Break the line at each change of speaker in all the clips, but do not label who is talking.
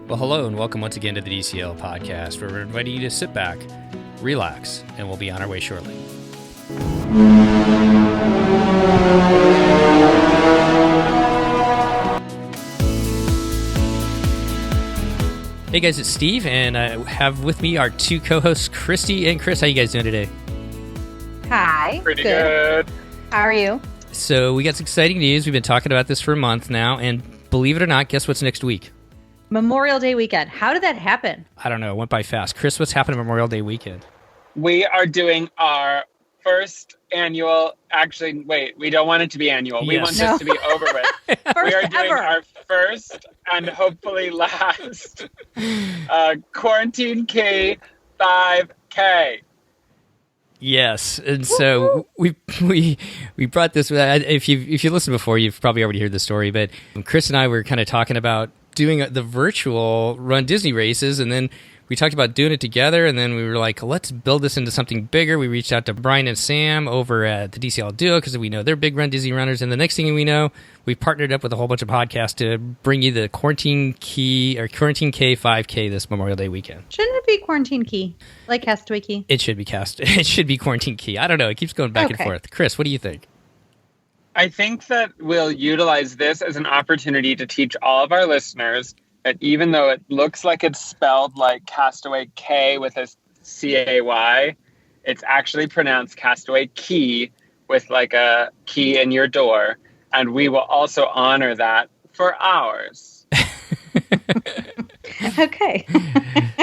Well, hello and welcome once again to the DCL podcast, where we're inviting you to sit back, relax, and we'll be on our way shortly. Hey guys, it's Steve, and I have with me our two co-hosts, Christy and Chris. How you guys doing today?
Hi.
Pretty good.
How are you?
So we got some exciting news. We've been talking about this for a month now, and believe it or not, guess what's next week?
Memorial Day weekend. How did that happen?
I don't know. It went by fast. Chris, what's happening Memorial Day weekend?
We are doing our first annual, actually, wait, we don't want it to be annual. We want this to be over with. We are doing our first and hopefully last Quarantine Key 5K.
Yes, and so we brought this. If you listened before, you've probably already heard the story. But Chris and I were kind of talking about doing the virtual Run Disney races, and then we talked about doing it together. And then we were like, let's build this into something bigger. We reached out to Brian and Sam over at the DCL Duo because we know they're big Run Disney runners. And the next thing we know, we partnered up with a whole bunch of podcasts to bring you the Quarantine K 5K this Memorial Day weekend.
Shouldn't it be Quarantine Key, like Castaway Key?
It should be It should be Quarantine Key. I don't know. It keeps going back and forth. Chris, what do you think?
I think that we'll utilize this as an opportunity to teach all of our listeners that even though it looks like it's spelled like Castaway K with a C-A-Y, it's actually pronounced Castaway Key with like a key in your door. And we will also honor that for ours.
Okay.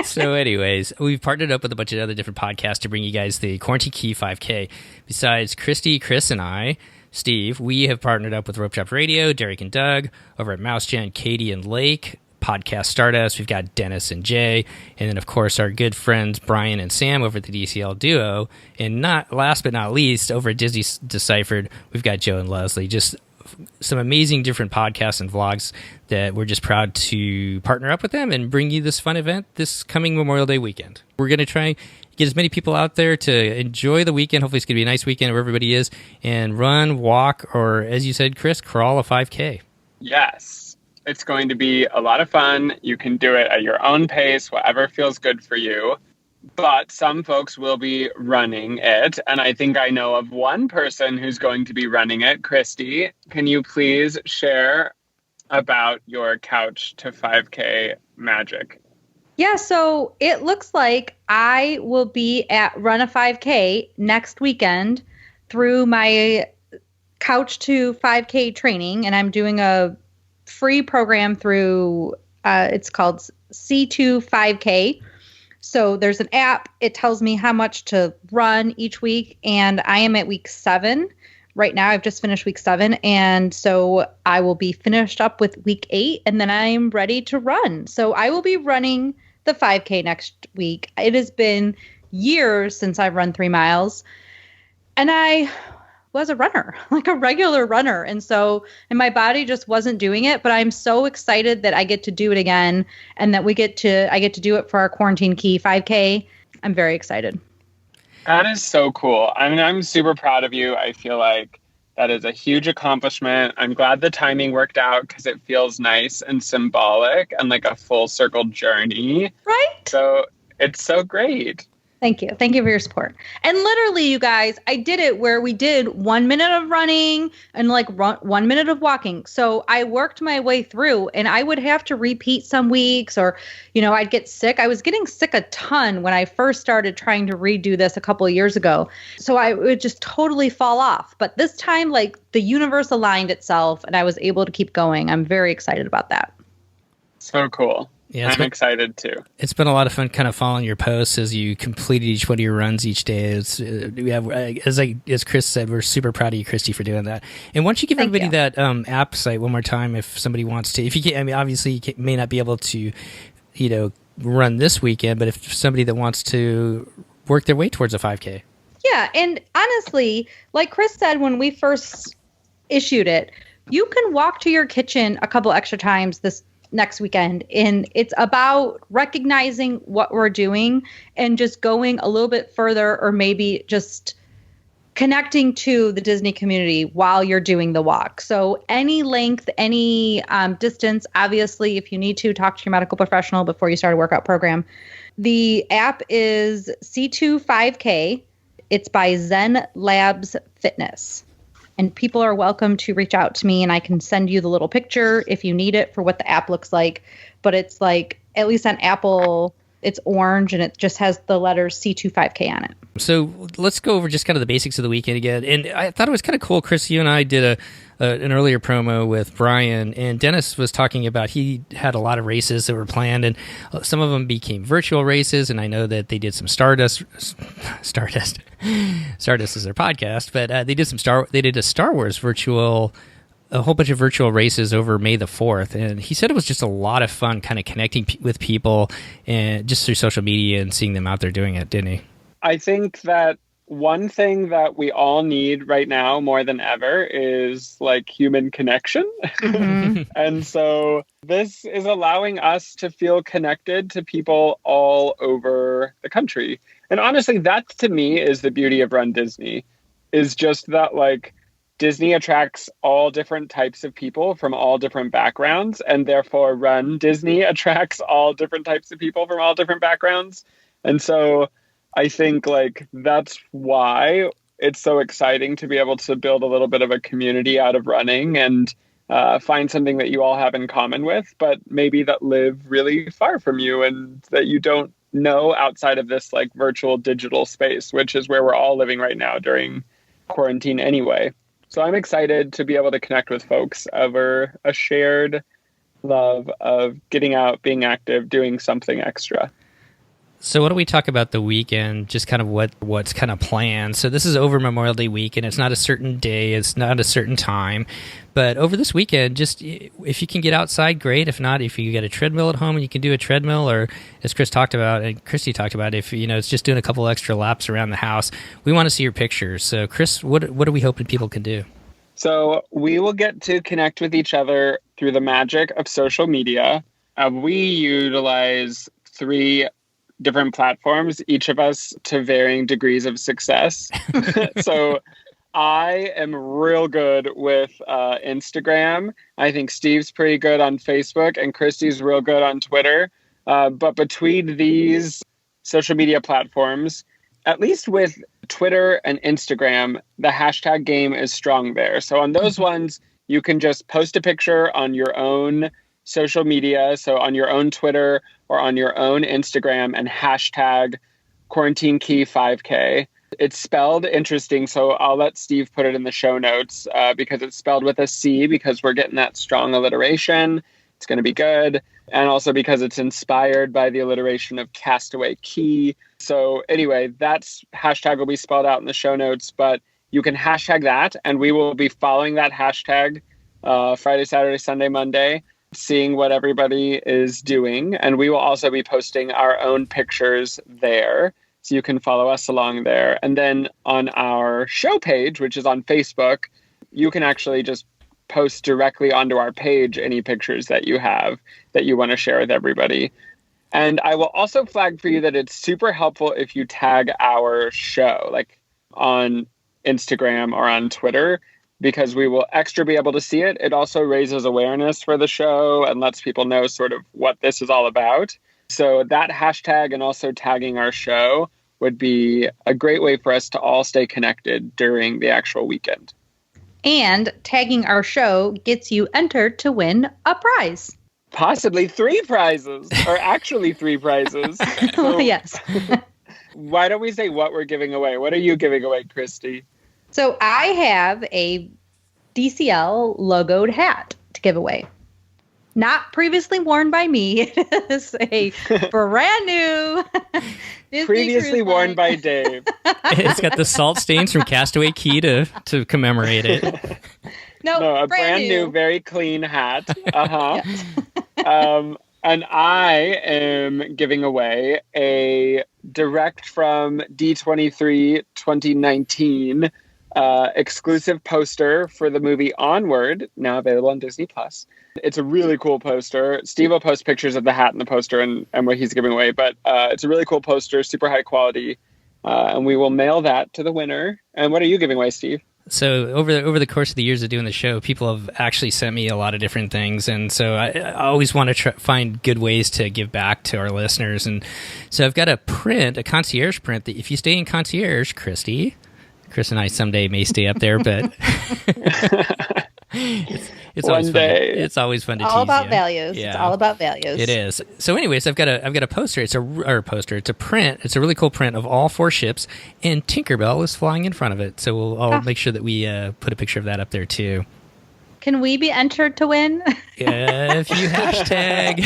So anyways, we've partnered up with a bunch of other different podcasts to bring you guys the Quarantine Key 5K. Besides Christy, Chris, and I, Steve, we have partnered up with Rope Drop Radio, Derek and Doug, over at Mouse Jen, Katie and Lake, Podcast Stardust. We've got Dennis and Jay, and then of course our good friends Brian and Sam over at the DCL Duo. And not last but not least, over at Disney Deciphered, we've got Joe and Leslie. Just some amazing different podcasts and vlogs that we're just proud to partner up with them and bring you this fun event this coming Memorial Day weekend. We're going to try get as many people out there to enjoy the weekend. Hopefully it's going to be a nice weekend where everybody is, and run, walk, or as you said, Chris, crawl a 5K.
Yes, it's going to be a lot of fun. You can do it at your own pace, whatever feels good for you. But some folks will be running it, and I think I know of one person who's going to be running it. Christy, can you please share about your Couch to 5K magic?
Yeah, so it looks like I will be at Run a 5K next weekend through my Couch to 5K training, and I'm doing a free program through, it's called C2 5K. So there's an app. It tells me how much to run each week, and I am at week 7. Right now, I've just finished week 7, and so I will be finished up with week 8, and then I'm ready to run. So I will be running the 5K next week. It has been years since I've run 3 miles, and I was a runner, like a regular runner. And my body just wasn't doing it, but I'm so excited that I get to do it again and that I get to do it for our Quarantine Key 5K. I'm very excited.
That is so cool. I mean, I'm super proud of you. I feel like that is a huge accomplishment. I'm glad the timing worked out because it feels nice and symbolic and like a full circle journey.
Right?
So it's so great.
Thank you. Thank you for your support. And literally, you guys, I did it where we did 1 minute of running and like 1 minute of walking. So I worked my way through, and I would have to repeat some weeks, or, I'd get sick. I was getting sick a ton when I first started trying to redo this a couple of years ago. So I would just totally fall off. But this time, like, the universe aligned itself and I was able to keep going. I'm very excited about that.
So cool.
Yeah,
I'm excited too.
It's been a lot of fun kind of following your posts as you completed each one of your runs each day. We have, as Chris said, we're super proud of you, Christy, for doing that. And why don't you give everybody that app site one more time if somebody wants to? If you can, I mean, obviously you may not be able to, run this weekend, but if somebody that wants to work their way towards a 5K.
Yeah, and honestly, like Chris said when we first issued it, you can walk to your kitchen a couple extra times this next weekend. And it's about recognizing what we're doing and just going a little bit further, or maybe just connecting to the Disney community while you're doing the walk. So any length, any distance, obviously, if you need to, talk to your medical professional before you start a workout program. The app is C2 5K. It's by Zen Labs Fitness. And people are welcome to reach out to me, and I can send you the little picture if you need it for what the app looks like. But it's like, at least on Apple, it's orange, and it just has the letters C2 5K on it.
So let's go over just kind of the basics of the weekend again. And I thought it was kind of cool, Chris, you and I did an earlier promo with Brian, and Dennis was talking about he had a lot of races that were planned, and some of them became virtual races, and I know that they did some Stardust is their podcast, but they did a Star Wars virtual, a whole bunch of virtual races over May the 4th, and he said it was just a lot of fun kind of connecting with people and just through social media and seeing them out there doing it, didn't he?
I think that one thing that we all need right now more than ever is like human connection. Mm-hmm. And so this is allowing us to feel connected to people all over the country. And honestly, that to me is the beauty of Run Disney, is just that like Disney attracts all different types of people from all different backgrounds, and therefore Run Disney attracts all different types of people from all different backgrounds. And so I think like that's why it's so exciting to be able to build a little bit of a community out of running and find something that you all have in common with, but maybe that live really far from you and that you don't know outside of this like virtual digital space, which is where we're all living right now during quarantine anyway. So I'm excited to be able to connect with folks over a shared love of getting out, being active, doing something extra.
So what do we talk about the weekend, just kind of what's kind of planned? So this is over Memorial Day weekend. It's not a certain day. It's not a certain time. But over this weekend, just if you can get outside, great. If not, if you get a treadmill at home and you can do a treadmill, or as Chris talked about and Christy talked about, if it's just doing a couple extra laps around the house, we want to see your pictures. So Chris, what are we hoping people can do?
So we will get to connect with each other through the magic of social media. We utilize 3 different platforms, each of us to varying degrees of success. So I am real good with Instagram. I think Steve's pretty good on Facebook, and Christy's real good on Twitter. But between these social media platforms, at least with Twitter and Instagram, the hashtag game is strong there. So on those ones, you can just post a picture on your own social media, so on your own Twitter or on your own Instagram, and hashtag Quarantine Key 5K. It's spelled interesting, so I'll let Steve put it in the show notes because it's spelled with a C, because we're getting that strong alliteration. It's going to be good. And also because it's inspired by the alliteration of Castaway Key. So anyway, that's hashtag will be spelled out in the show notes, but you can hashtag that, and we will be following that hashtag Friday, Saturday, Sunday, Monday, seeing what everybody is doing. And we will also be posting our own pictures there, so you can follow us along there. And then on our show page, which is on Facebook, you can actually just post directly onto our page any pictures that you have that you want to share with everybody. And I will also flag for you that it's super helpful if you tag our show, like on Instagram or on Twitter, because we will extra be able to see it. It also raises awareness for the show and lets people know sort of what this is all about. So that hashtag and also tagging our show would be a great way for us to all stay connected during the actual weekend.
And tagging our show gets you entered to win a prize.
Possibly 3 prizes, or actually 3 prizes. So
yes.
Why don't we say what we're giving away? What are you giving away, Christy?
So I have a DCL logoed hat to give away. Not previously worn by me. It is a brand new Disney
previously worn by Dave.
It's got the salt stains from Castaway Key to commemorate it.
No, a brand new, very clean hat.
Yes.
And I am giving away a direct from D23 2019 exclusive poster for the movie Onward, now available on Disney+. It's a really cool poster. Steve will post pictures of the hat and the poster and what he's giving away, but it's a really cool poster, super high quality. and we will mail that to the winner. And what are you giving away, Steve?
So over the course of the years of doing the show, people have actually sent me a lot of different things, and so I always want to find good ways to give back to our listeners. And so I've got a concierge print that if you stay in concierge, Chris and I someday may stay up there, but it's always fun. It's always fun to tease
all about
you.
Values.
Yeah.
It's all about values.
It is. So, anyways, I've got a poster. It's a poster. It's a print. It's a really cool print of all 4 ships, and Tinkerbell is flying in front of it. So I'll make sure that we put a picture of that up there too.
Can we be entered to win?
If you hashtag.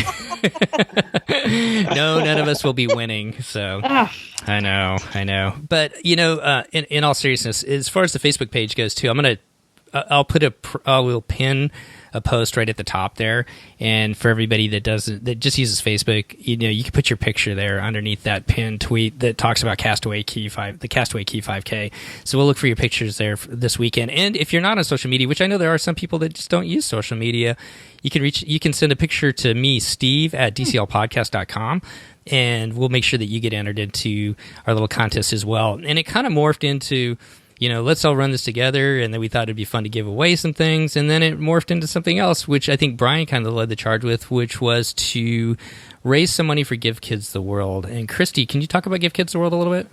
No, none of us will be winning. So I know. But in all seriousness, as far as the Facebook page goes too, I will pin a post right at the top there, and for everybody that just uses Facebook, you can put your picture there underneath that pinned tweet that talks about the Castaway Key 5K. So we'll look for your pictures there this weekend. And if you're not on social media, which I know there are some people that just don't use social media, you can send a picture to me, Steve, at dclpodcast.com, and we'll make sure that you get entered into our little contest as well. And it kind of morphed into, let's all run this together, and then we thought it'd be fun to give away some things, and then it morphed into something else, which I think Brian kind of led the charge with, which was to raise some money for Give Kids the World. And Christy, can you talk about Give Kids the World a little bit?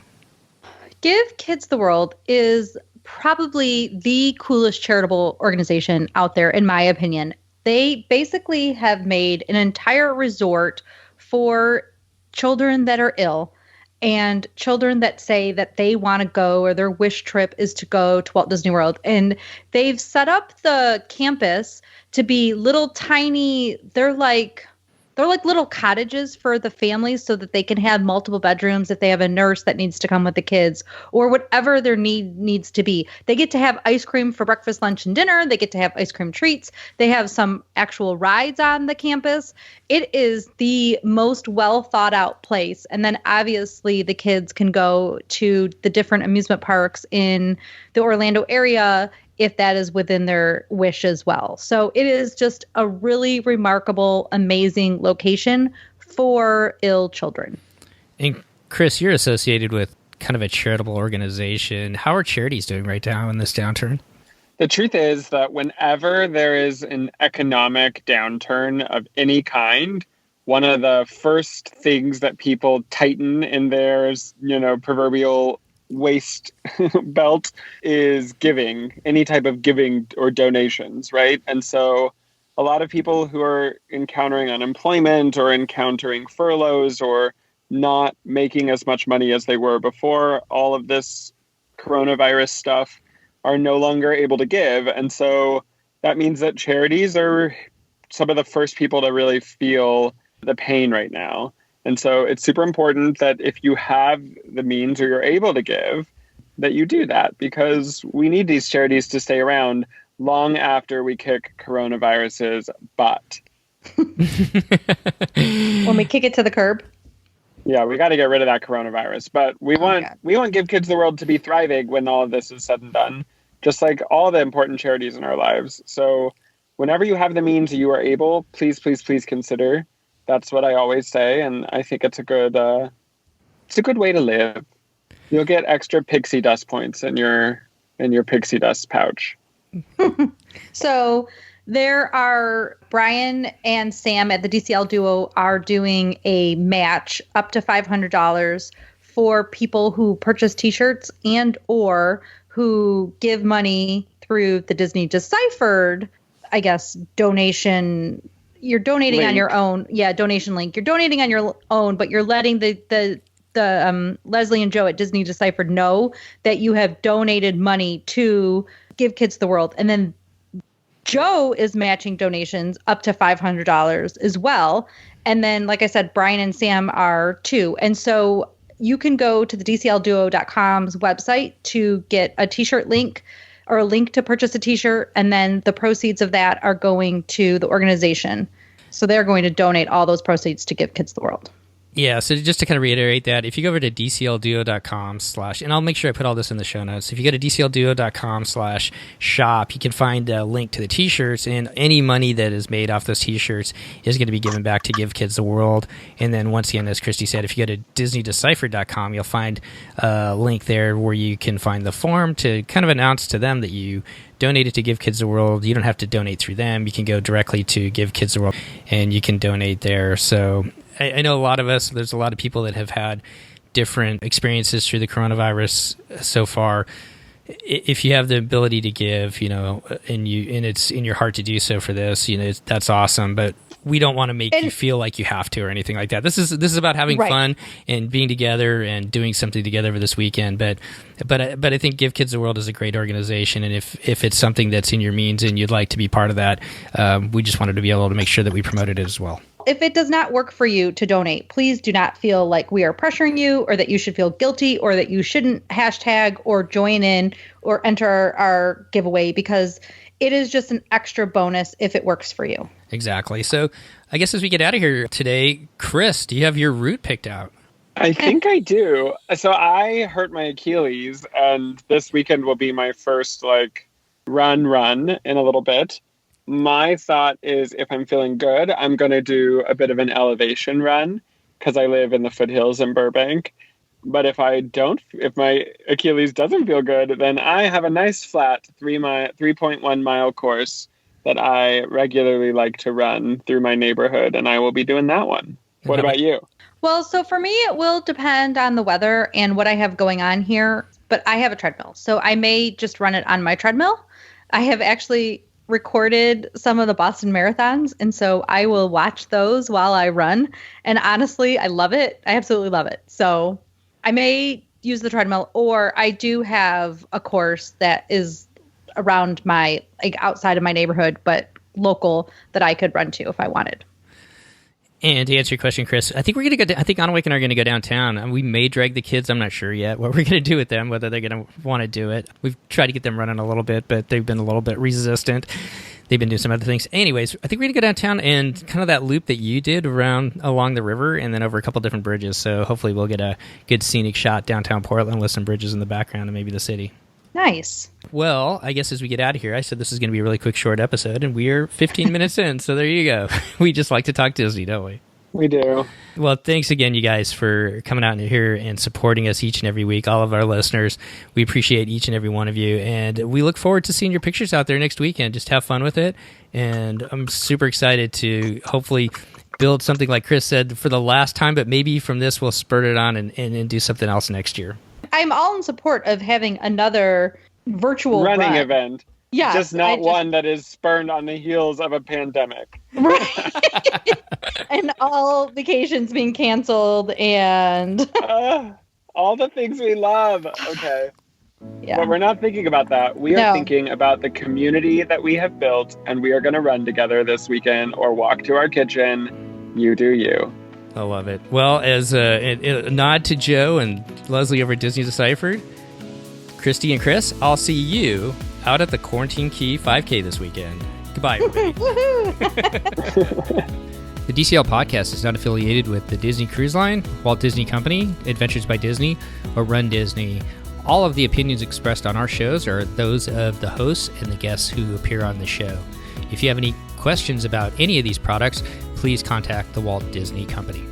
Give Kids the World is probably the coolest charitable organization out there, in my opinion. They basically have made an entire resort for children that are ill, and children that say that they want to go, or their wish trip is to go to Walt Disney World. And they've set up the campus to be little tiny, they're like little cottages for the families, so that they can have multiple bedrooms if they have a nurse that needs to come with the kids, or whatever their needs to be. They get to have ice cream for breakfast, lunch, and dinner. They get to have ice cream treats. They have some actual rides on the campus. It is the most well thought out place. And then obviously the kids can go to the different amusement parks in the Orlando area if that is within their wish as well. So it is just a really remarkable, amazing location for ill children.
And Chris, you're associated with kind of a charitable organization. How are charities doing right now in this downturn?
The truth is that whenever there is an economic downturn of any kind, one of the first things that people tighten in their, proverbial waist belt is giving, any type of giving or donations, right? And so a lot of people who are encountering unemployment or encountering furloughs or not making as much money as they were before all of this coronavirus stuff are no longer able to give. And so that means that charities are some of the first people to really feel the pain right now. And so it's super important that if you have the means or you're able to give, that you do that, because we need these charities to stay around long after we kick coronavirus's butt.
When we kick it to the curb.
Yeah, we got to get rid of that coronavirus. But we want Give Kids the World to be thriving when all of this is said and done, just like all the important charities in our lives. So whenever you have the means you are able, please, please, please consider. That's what I always say, and I think it's a good way to live. You'll get extra pixie dust points in your pixie dust pouch.
So there are Brian and Sam at the DCL Duo are doing a match up to $500 for people who purchase T-shirts and or who give money through the Disney Deciphered, I guess, donation. You're donating on your own. Yeah, donation link. You're donating on your own, but you're letting the Leslie and Joe at Disney Deciphered know that you have donated money to Give Kids the World. And then Joe is matching donations up to $500 as well. And then, like I said, Brian and Sam are too. And so you can go to the DCLDuo.com's website to get a T-shirt link or a link to purchase a T-shirt, and then the proceeds of that are going to the organization. So they're going to donate all those proceeds to Give Kids the World.
Yeah, so just to kind of reiterate that, if you go over to dclduo.com/ and I'll make sure I put all this in the show notes. If you go to dclduo.com/shop, you can find a link to the t-shirts, and any money that is made off those t-shirts is going to be given back to Give Kids the World. And then once again, as Christy said, if you go to disneydeciphered.com, you'll find a link there where you can find the form to kind of announce to them that you donated to Give Kids the World. You don't have to donate through them. You can go directly to Give Kids the World, and you can donate there. So I know a lot of us, there's a lot of people that have had different experiences through the coronavirus so far. If you have the ability to give, and it's in your heart to do so for this, that's awesome. But we don't want to make you feel like you have to or anything like that. This is about having fun and being together and doing something together for this weekend. But I think Give Kids the World is a great organization, and if it's something that's in your means and you'd like to be part of that, we just wanted to be able to make sure that we promoted it as well.
If it does not work for you to donate, please do not feel like we are pressuring you or that you should feel guilty or that you shouldn't hashtag or join in or enter our giveaway, because it is just an extra bonus if it works for you.
Exactly. So I guess as we get out of here today, Chris, do you have your route picked out?
I think I do. So I hurt my Achilles, and this weekend will be my first run in a little bit. My thought is, if I'm feeling good, I'm going to do a bit of an elevation run because I live in the foothills in Burbank. But if my Achilles doesn't feel good, then I have a nice flat 3.1 mile course that I regularly like to run through my neighborhood, and I will be doing that one. What about you?
Well, so for me, it will depend on the weather and what I have going on here, but I have a treadmill, so I may just run it on my treadmill. I have actually recorded some of the Boston marathons, and so I will watch those while I run, and honestly, I love it. I absolutely love it. So I may use the treadmill, or I do have a course that is around my, outside of my neighborhood, but local, that I could run to if I wanted.
And to answer your question, Chris, I think we're going to go. I think Anawik and I are going to go downtown, and we may drag the kids. I'm not sure yet what we're going to do with them, whether they're going to want to do it. We've tried to get them running a little bit, but they've been a little bit resistant. They've been doing some other things. Anyways, I think we're going to go downtown and kind of that loop that you did along the river and then over a couple different bridges. So hopefully we'll get a good scenic shot downtown Portland with some bridges in the background and maybe the city.
Nice.
Well, I guess as we get out of here, I said this is going to be a really quick, short episode, and we're 15 minutes in, so there you go. We just like to talk Disney, don't we?
We do.
Well, thanks again, you guys, for coming out here and supporting us each and every week, all of our listeners. We appreciate each and every one of you, and we look forward to seeing your pictures out there next weekend. Just have fun with it, and I'm super excited to hopefully build something like Chris said for the last time, but maybe from this we'll spurt it on and do something else next year.
I'm all in support of having another virtual
running event.
Yeah,
just not one that is spurned on the heels of a pandemic.
Right. And all vacations being canceled and
all the things we love. Okay.
Yeah.
But we're not thinking about that. We are thinking about the community that we have built, and we are going to run together this weekend or walk to our kitchen. You do you.
I love it. Well, as a nod to Joe and Leslie over at Disney Deciphered, Christy and Chris, I'll see you out at the Quarantine Key 5K this weekend. Goodbye, everybody. The DCL podcast is not affiliated with the Disney Cruise Line, Walt Disney Company, Adventures by Disney, or Run Disney. All of the opinions expressed on our shows are those of the hosts and the guests who appear on the show. If you have any questions about any of these products, please contact the Walt Disney Company.